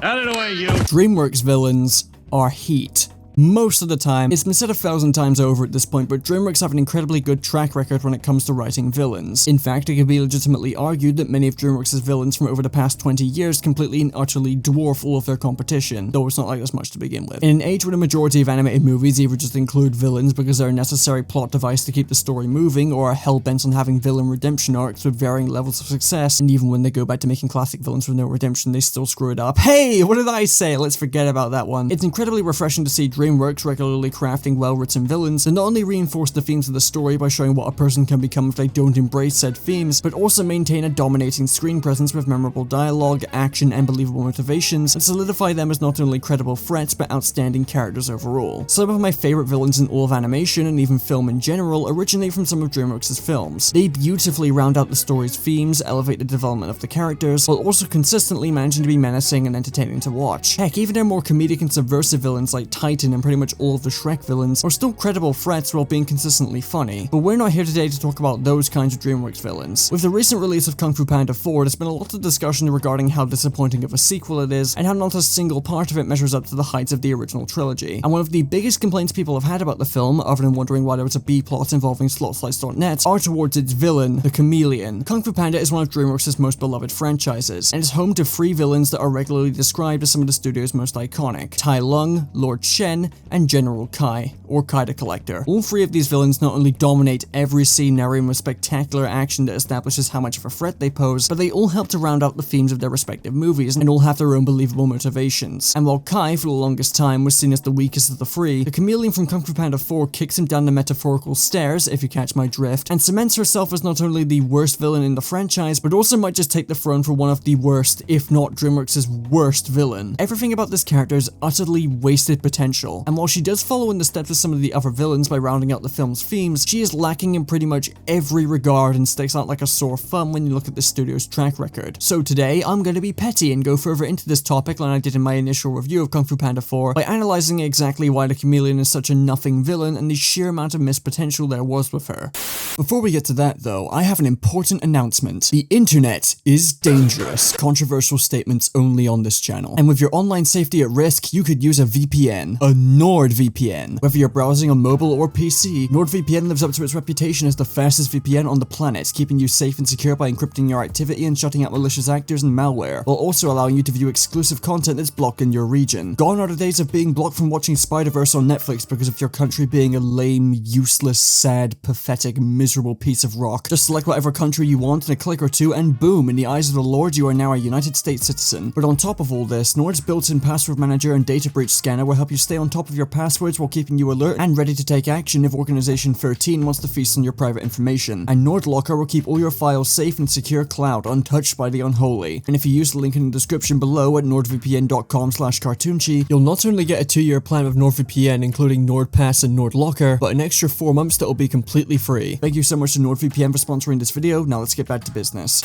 Out of the way, you! DreamWorks villains are heat. Most of the time, it's been said 1,000 times over at this point, but DreamWorks have an incredibly good track record when it comes to writing villains. In fact, it can be legitimately argued that many of DreamWorks' villains from over the past 20 years completely and utterly dwarf all of their competition, though it's not like this much to begin with. In an age when a majority of animated movies either just include villains because they're a necessary plot device to keep the story moving, or are hell-bent on having villain redemption arcs with varying levels of success, and even when they go back to making classic villains with no redemption, they still screw it up. Hey, what did I say? Let's forget about that one. It's incredibly refreshing to see DreamWorks regularly crafting well-written villains that not only reinforce the themes of the story by showing what a person can become if they don't embrace said themes, but also maintain a dominating screen presence with memorable dialogue, action, and believable motivations, and solidify them as not only credible threats but outstanding characters overall. Some of my favorite villains in all of animation, and even film in general, originate from some of DreamWorks' films. They beautifully round out the story's themes, elevate the development of the characters, while also consistently managing to be menacing and entertaining to watch. Heck, even their more comedic and subversive villains like Titan and pretty much all of the Shrek villains are still credible threats while being consistently funny. But we're not here today to talk about those kinds of DreamWorks villains. With the recent release of Kung Fu Panda 4, there's been a lot of discussion regarding how disappointing of a sequel it is, and how not a single part of it measures up to the heights of the original trilogy. And one of the biggest complaints people have had about the film, other than wondering why there was a B-plot involving slotslice.net, are towards its villain, the Chameleon. Kung Fu Panda is one of DreamWorks' most beloved franchises, and is home to 3 villains that are regularly described as some of the studio's most iconic: Tai Lung, Lord Shen, and General Kai, or Kai the Collector. All 3 of these villains not only dominate every scene narrating with spectacular action that establishes how much of a threat they pose, but they all help to round out the themes of their respective movies, and all have their own believable motivations. And while Kai, for the longest time, was seen as the weakest of the 3, the Chameleon from Kung Fu Panda 4 kicks him down the metaphorical stairs, if you catch my drift, and cements herself as not only the worst villain in the franchise, but also might just take the throne for one of the worst, if not DreamWorks' worst villain. Everything about this character is utterly wasted potential, and while she does follow in the steps of some of the other villains by rounding out the film's themes, she is lacking in pretty much every regard and sticks out like a sore thumb when you look at the studio's track record. So today, I'm going to be petty and go further into this topic than I did in my initial review of Kung Fu Panda 4 by analysing exactly why the Chameleon is such a nothing villain and the sheer amount of missed potential there was with her. Before we get to that though, I have an important announcement. The internet is dangerous. Controversial statements only on this channel. And with your online safety at risk, you could use a VPN. A NordVPN. Whether you're browsing on mobile or PC, NordVPN lives up to its reputation as the fastest VPN on the planet, keeping you safe and secure by encrypting your activity and shutting out malicious actors and malware, while also allowing you to view exclusive content that's blocked in your region. Gone are the days of being blocked from watching Spider-Verse on Netflix because of your country being a lame, useless, sad, pathetic, miserable piece of rock. Just select whatever country you want in a click or two, and boom, in the eyes of the Lord, you are now a United States citizen. But on top of all this, Nord's built-in password manager and data breach scanner will help you stay on top of your passwords while keeping you alert and ready to take action if Organization 13 wants to feast on your private information. And NordLocker will keep all your files safe in secure cloud, untouched by the unholy. And if you use the link in the description below at nordvpn.com/cartoonchi, you'll not only get a 2-year plan with NordVPN including NordPass and NordLocker, but an extra 4 months that will be completely free. Thank you so much to NordVPN for sponsoring this video. Now let's get back to business.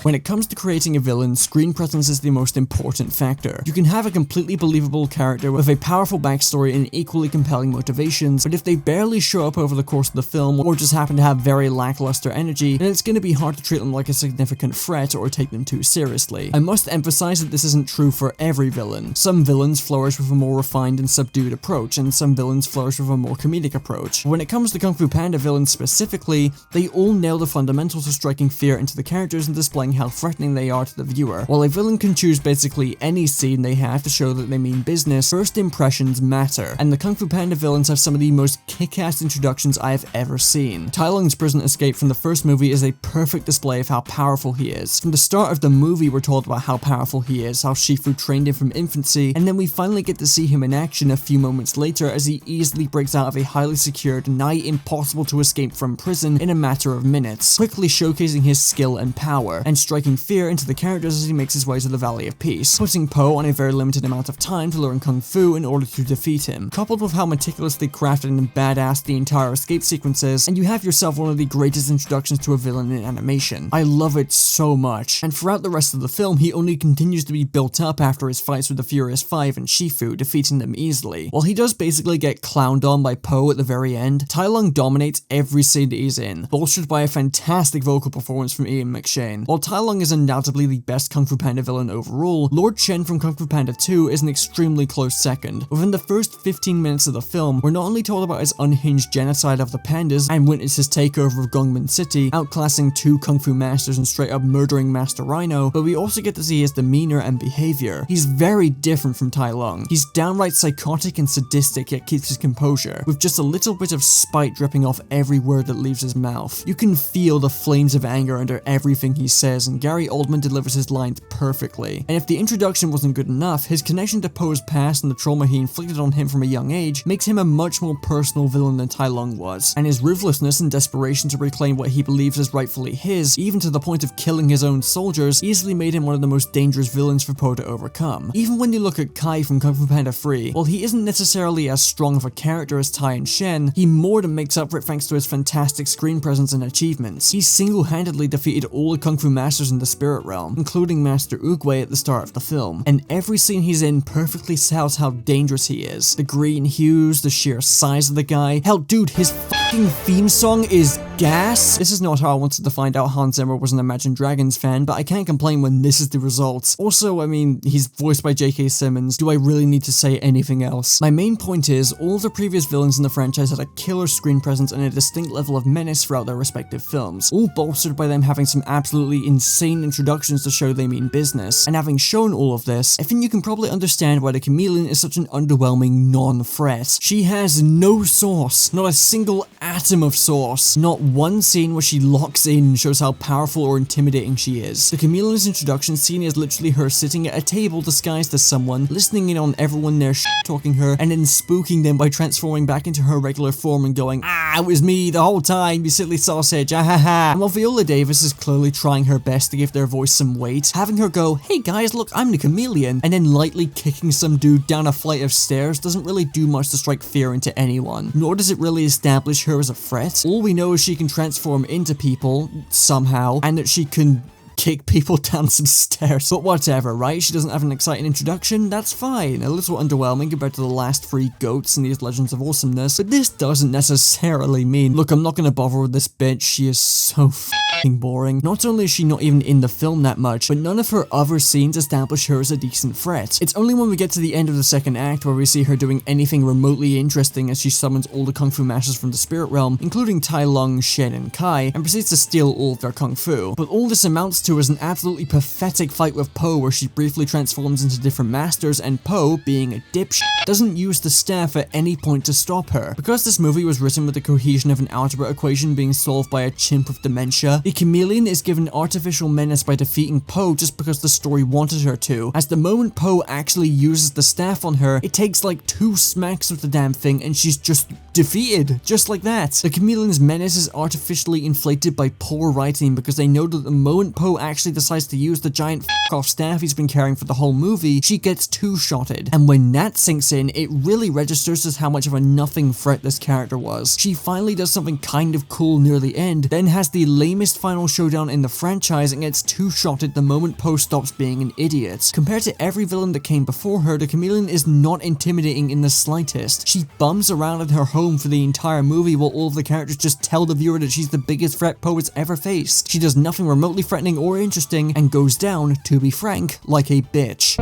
When it comes to creating a villain, screen presence is the most important factor. You can have a completely believable character with a powerful backstory and equally compelling motivations, but if they barely show up over the course of the film or just happen to have very lackluster energy, then it's going to be hard to treat them like a significant threat or take them too seriously. I must emphasize that this isn't true for every villain. Some villains flourish with a more refined and subdued approach, and some villains flourish with a more comedic approach. When it comes to Kung Fu Panda villains specifically, they all nail the fundamentals of striking fear into the characters and displaying how threatening they are to the viewer. While a villain can choose basically any scene they have to show that they mean business, first impressions matter, and the Kung Fu Panda villains have some of the most kick-ass introductions I have ever seen. Tai Lung's prison escape from the first movie is a perfect display of how powerful he is. From the start of the movie, we're told about how powerful he is, how Shifu trained him from infancy, and then we finally get to see him in action a few moments later as he easily breaks out of a highly secured, nigh impossible to escape from prison in a matter of minutes, quickly showcasing his skill and power. And striking fear into the characters as he makes his way to the Valley of Peace, putting Po on a very limited amount of time to learn Kung Fu in order to defeat him. Coupled with how meticulously crafted and badass the entire escape sequence is, and you have yourself one of the greatest introductions to a villain in animation. I love it so much, and throughout the rest of the film he only continues to be built up after his fights with the Furious Five and Shifu, defeating them easily. While he does basically get clowned on by Po at the very end, Tai Lung dominates every scene that he's in, bolstered by a fantastic vocal performance from Ian McShane. While Tai Lung is undoubtedly the best Kung Fu Panda villain overall, Lord Chen from Kung Fu Panda 2 is an extremely close second. Within the first 15 minutes of the film, we're not only told about his unhinged genocide of the pandas and witness his takeover of Gongmin City, outclassing 2 Kung Fu masters and straight up murdering Master Rhino, but we also get to see his demeanor and behavior. He's very different from Tai Lung. He's downright psychotic and sadistic, yet keeps his composure, with just a little bit of spite dripping off every word that leaves his mouth. You can feel the flames of anger under everything he says, and Gary Oldman delivers his lines perfectly. And if the introduction wasn't good enough, his connection to Po's past and the trauma he inflicted on him from a young age makes him a much more personal villain than Tai Lung was, and his ruthlessness and desperation to reclaim what he believes is rightfully his, even to the point of killing his own soldiers, easily made him one of the most dangerous villains for Po to overcome. Even when you look at Kai from Kung Fu Panda 3, while he isn't necessarily as strong of a character as Tai and Shen, he more than makes up for it thanks to his fantastic screen presence and achievements. He single-handedly defeated all the Kung Fu masters in the spirit realm, including Master Oogway at the start of the film, and every scene he's in perfectly sells how dangerous he is. The green hues, the sheer size of the guy, hell dude, his fucking theme song is gas. This is not how I wanted to find out Hans Zimmer was an Imagine Dragons fan, but I can't complain when this is the result. Also, I mean, he's voiced by J.K. Simmons. Do I really need to say anything else? My main point is, all the previous villains in the franchise had a killer screen presence and a distinct level of menace throughout their respective films, all bolstered by them having some absolutely insane introductions to show they mean business. And having shown all of this, I think you can probably understand why the Chameleon is such an underwhelming non-threat. She has no sauce, not a single atom of sauce, not one scene where she locks in shows how powerful or intimidating she is. The Chameleon's introduction scene is literally her sitting at a table disguised as someone, listening in on everyone there talking her, and then spooking them by transforming back into her regular form and going, "Ah, it was me the whole time, you silly sausage, ah ha ha." And while Viola Davis is clearly trying her best to give their voice some weight, having her go, "Hey guys, look, I'm the Chameleon," and then lightly kicking some dude down a flight of stairs doesn't really do much to strike fear into anyone, nor does it really establish her as a threat. All we know is she can transform into people, somehow, and that she can kick people down some stairs. But whatever, right? She doesn't have an exciting introduction, that's fine. A little underwhelming compared to the last 3 goats in these Legends of Awesomeness, but this doesn't necessarily mean, look, I'm not gonna bother with this bitch, she is so f***ing boring. Not only is she not even in the film that much, but none of her other scenes establish her as a decent threat. It's only when we get to the end of the second act where we see her doing anything remotely interesting as she summons all the Kung Fu masters from the spirit realm, including Tai Lung, Shen, and Kai, and proceeds to steal all of their Kung Fu. But all this amounts to is an absolutely pathetic fight with Po where she briefly transforms into different masters, and Po, being a dipshit, doesn't use the staff at any point to stop her. Because this movie was written with the cohesion of an algebra equation being solved by a chimp with dementia, the Chameleon is given artificial menace by defeating Po just because the story wanted her to, as the moment Po actually uses the staff on her, it takes like 2 smacks of the damn thing and she's just defeated, just like that. The Chameleon's menace is artificially inflated by poor writing because they know that the moment Po actually decides to use the giant f***off staff he's been carrying for the whole movie, she gets 2-shotted. And when that sinks in, it really registers as how much of a nothing threat this character was. She finally does something kind of cool near the end, then has the lamest final showdown in the franchise and gets 2-shotted the moment Po stops being an idiot. Compared to every villain that came before her, the Chameleon is not intimidating in the slightest. She bums around in her home for the entire movie while all of the characters just tell the viewer that she's the biggest threat Po has ever faced. She does nothing remotely threatening or interesting and goes down, to be frank, like a bitch.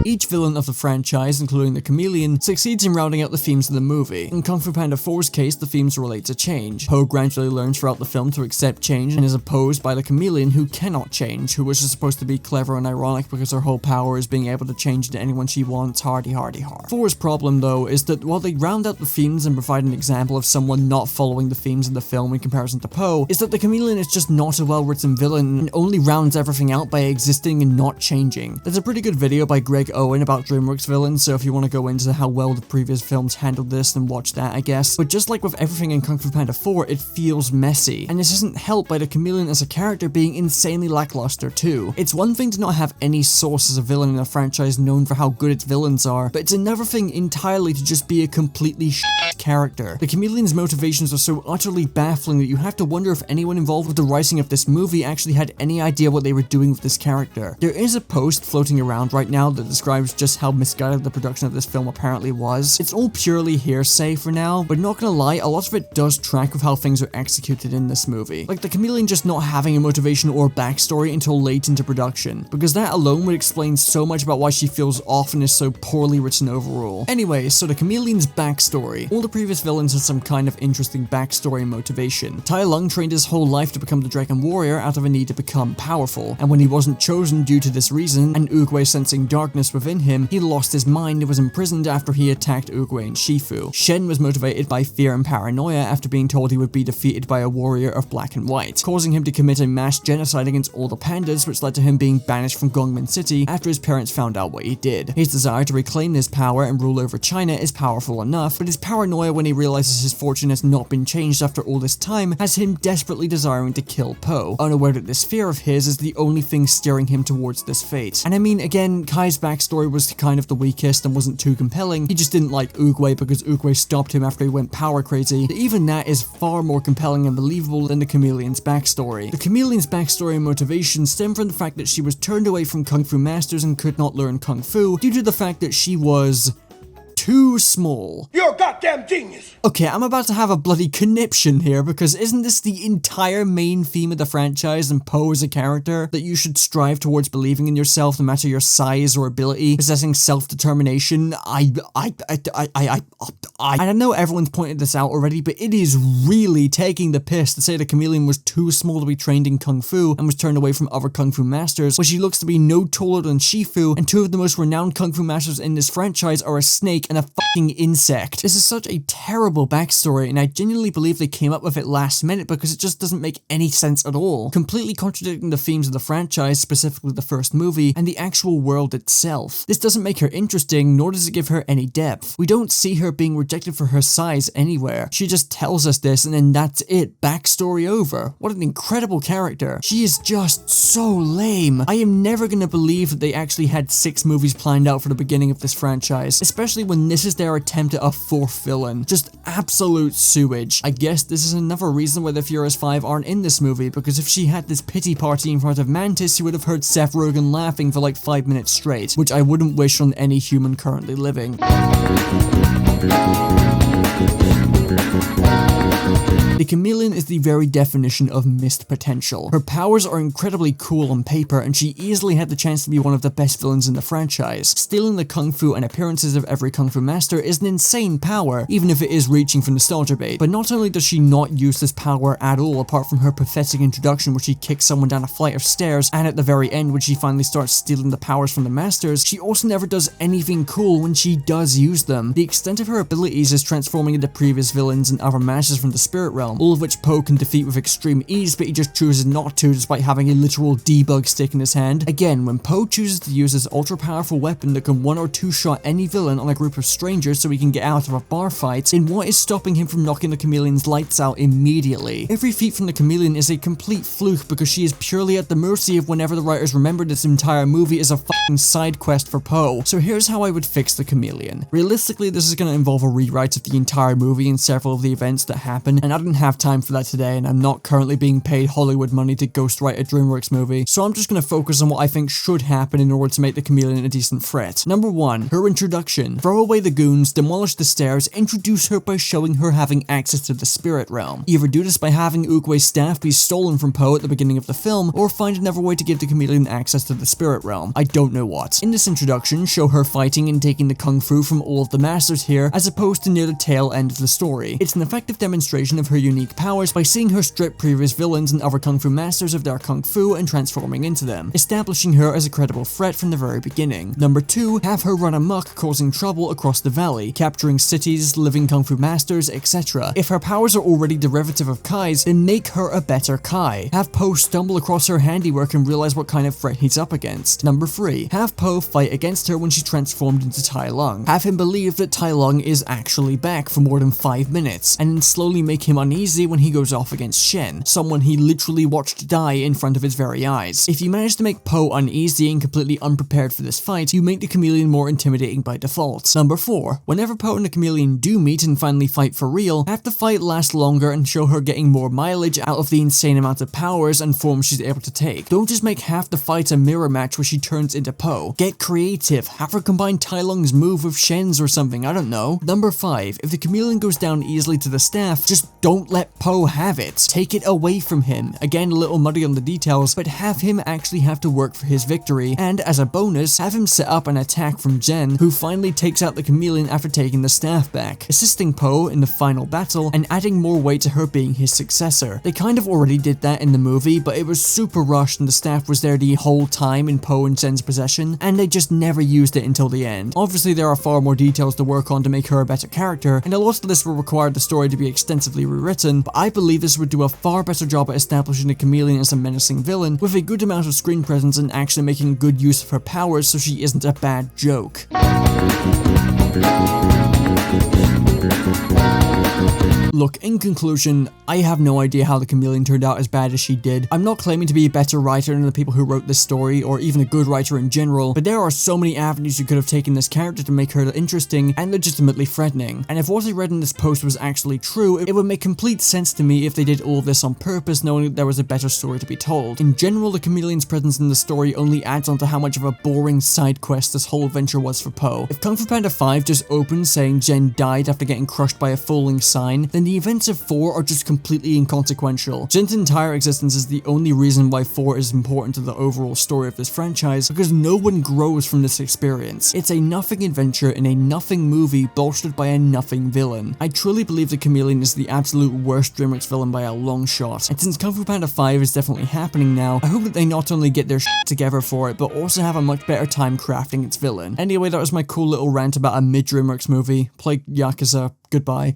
Each villain of the franchise, including the Chameleon, succeeds in rounding out the themes of the movie. In Kung Fu Panda 4's case, the themes relate to change. Po gradually learns throughout the film to accept change and is opposed by the Chameleon, who cannot change, who is supposed to be clever and ironic because her whole power is being able to change into anyone she wants, hardy hardy har. 4's problem, though, is that while they round out the themes and provide an example of someone not following the themes in the film in comparison to Po, is that the Chameleon is just not a well-written villain and only rounds everything out by existing and not changing. There's a pretty good video by Greg O going about DreamWorks villains, so if you want to go into how well the previous films handled this, then watch that, I guess. But just like with everything in Kung Fu Panda 4, it feels messy, and this isn't helped by the Chameleon as a character being insanely lackluster too. It's one thing to not have any source as a villain in a franchise known for how good its villains are, but it's another thing entirely to just be a completely character. The Chameleon's motivations are so utterly baffling that you have to wonder if anyone involved with the writing of this movie actually had any idea what they were doing with this character. There is a post floating around right now that describes just how misguided the production of this film apparently was. It's all purely hearsay for now, but not gonna lie, a lot of it does track with how things are executed in this movie. Like the Chameleon just not having a motivation or backstory until late into production, because that alone would explain so much about why she feels off and is so poorly written overall. Anyway, so the Chameleon's backstory. All the previous villains had some kind of interesting backstory and motivation. Tai Lung trained his whole life to become the Dragon Warrior out of a need to become powerful, and when he wasn't chosen due to this reason, and Oogway sensing darkness within him, he lost his mind and was imprisoned after he attacked Oogway and Shifu. Shen was motivated by fear and paranoia after being told he would be defeated by a warrior of black and white, causing him to commit a mass genocide against all the pandas, which led to him being banished from Gongmin City after his parents found out what he did. His desire to reclaim his power and rule over China is powerful enough, but his paranoia when he realizes his fortune has not been changed after all this time has him desperately desiring to kill Po, unaware that this fear of his is the only thing steering him towards this fate. And I mean, again, Kai's backstory was kind of the weakest and wasn't too compelling. He just didn't like Oogway because Oogway stopped him after he went power crazy, but even that is far more compelling and believable than the Chameleon's backstory. The Chameleon's backstory and motivation stem from the fact that she was turned away from Kung Fu masters and could not learn Kung Fu due to the fact that she was too small. You're a goddamn genius! Okay, I'm about to have a bloody conniption here, because isn't this the entire main theme of the franchise and Po as a character? That you should strive towards believing in yourself no matter your size or ability, possessing self-determination. I know everyone's pointed this out already, but it is really taking the piss to say the Chameleon was too small to be trained in Kung Fu and was turned away from other Kung Fu masters, when she looks to be no taller than Shifu, and two of the most renowned Kung Fu masters in this franchise are a snake and a fucking insect. This is such a terrible backstory, and I genuinely believe they came up with it last minute because it just doesn't make any sense at all, completely contradicting the themes of the franchise, specifically the first movie, and the actual world itself. This doesn't make her interesting, nor does it give her any depth. We don't see her being rejected for her size anywhere. She just tells us this, and then that's it. Backstory over. What an incredible character. She is just so lame. I am never gonna believe that they actually had 6 movies planned out for the beginning of this franchise, especially when this is their attempt at a 4th villain. Just absolute sewage. I guess this is another reason why the Furious 5 aren't in this movie, because if she had this pity party in front of Mantis, you would have heard Seth Rogen laughing for like 5 minutes straight, which I wouldn't wish on any human currently living. The Chameleon is the very definition of missed potential. Her powers are incredibly cool on paper, and she easily had the chance to be one of the best villains in the franchise. Stealing the Kung Fu and appearances of every Kung Fu master is an insane power, even if it is reaching for nostalgia bait. But not only does she not use this power at all, apart from her pathetic introduction where she kicks someone down a flight of stairs, and at the very end when she finally starts stealing the powers from the masters, she also never does anything cool when she does use them. The extent of her abilities is transforming into previous villains and other masters from the spirit realm, all of which Po can defeat with extreme ease, but he just chooses not to despite having a literal debug stick in his hand. Again, when Po chooses to use this ultra powerful weapon that can 1 or 2 shot any villain on a group of strangers so he can get out of a bar fight, then what is stopping him from knocking the Chameleon's lights out immediately? Every feat from the Chameleon is a complete fluke because she is purely at the mercy of whenever the writers remember this entire movie is a fucking side quest for Po. So here's how I would fix the Chameleon. Realistically, this is going to involve a rewrite of the entire movie and several of the events that happen, and I didn't have time for that today, and I'm not currently being paid Hollywood money to ghostwrite a DreamWorks movie, so I'm just going to focus on what I think should happen in order to make the Chameleon a decent threat. Number 1, her introduction. Throw away the goons, demolish the stairs, introduce her by showing her having access to the spirit realm. Either do this by having Oogway's staff be stolen from Po at the beginning of the film, or find another way to give the Chameleon access to the spirit realm. I don't know what. In this introduction, show her fighting and taking the Kung Fu from all of the masters here, as opposed to near the tail end of the story. It's an effective demonstration of her unique powers by seeing her strip previous villains and other kung fu masters of their kung fu and transforming into them, establishing her as a credible threat from the very beginning. Number 2, have her run amok, causing trouble across the valley, capturing cities, living kung fu masters, etc. If her powers are already derivative of Kai's, then make her a better Kai. Have Po stumble across her handiwork and realize what kind of threat he's up against. Number 3, have Po fight against her when she's transformed into Tai Lung. Have him believe that Tai Lung is actually back for more than 5 minutes, and then slowly make him uneasy when he goes off against Shen, someone he literally watched die in front of his very eyes. If you manage to make Po uneasy and completely unprepared for this fight, you make the Chameleon more intimidating by default. Number 4, whenever Po and the Chameleon do meet and finally fight for real, have the fight last longer and show her getting more mileage out of the insane amount of powers and forms she's able to take. Don't just make half the fight a mirror match where she turns into Po. Get creative, have her combine Tai Lung's move with Shen's or something, I don't know. Number 5, if the Chameleon goes down easily to the staff, just don't let Po have it. Take it away from him. Again, a little muddy on the details, but have him actually have to work for his victory, and as a bonus, have him set up an attack from Jen, who finally takes out the Chameleon after taking the staff back, assisting Po in the final battle and adding more weight to her being his successor. They kind of already did that in the movie, but it was super rushed and the staff was there the whole time in Po and Jen's possession, and they just never used it until the end. Obviously, there are far more details to work on to make her a better character, and a lot of this will require the story to be extensively rewritten, but I believe this would do a far better job at establishing the Chameleon as a menacing villain, with a good amount of screen presence and actually making good use of her powers so she isn't a bad joke. Look, in conclusion, I have no idea how the Chameleon turned out as bad as she did. I'm not claiming to be a better writer than the people who wrote this story, or even a good writer in general, but there are so many avenues you could have taken this character to make her interesting and legitimately threatening. And if what I read in this post was actually true, it would make complete sense to me if they did all this on purpose, knowing that there was a better story to be told. In general, the Chameleon's presence in the story only adds on to how much of a boring side quest this whole adventure was for Po. If Kung Fu Panda 5 just opens saying Jen died after getting crushed by a falling sign, then the events of 4 are just completely inconsequential. Jen's entire existence is the only reason why 4 is important to the overall story of this franchise, because no one grows from this experience. It's a nothing adventure in a nothing movie bolstered by a nothing villain. I truly believe the Chameleon is the absolute worst DreamWorks villain by a long shot, and since Kung Fu Panda 5 is definitely happening now, I hope that they not only get their shit together for it, but also have a much better time crafting its villain. Anyway, that was my cool little rant about a mid-DreamWorks movie. Play Yakuza. Goodbye.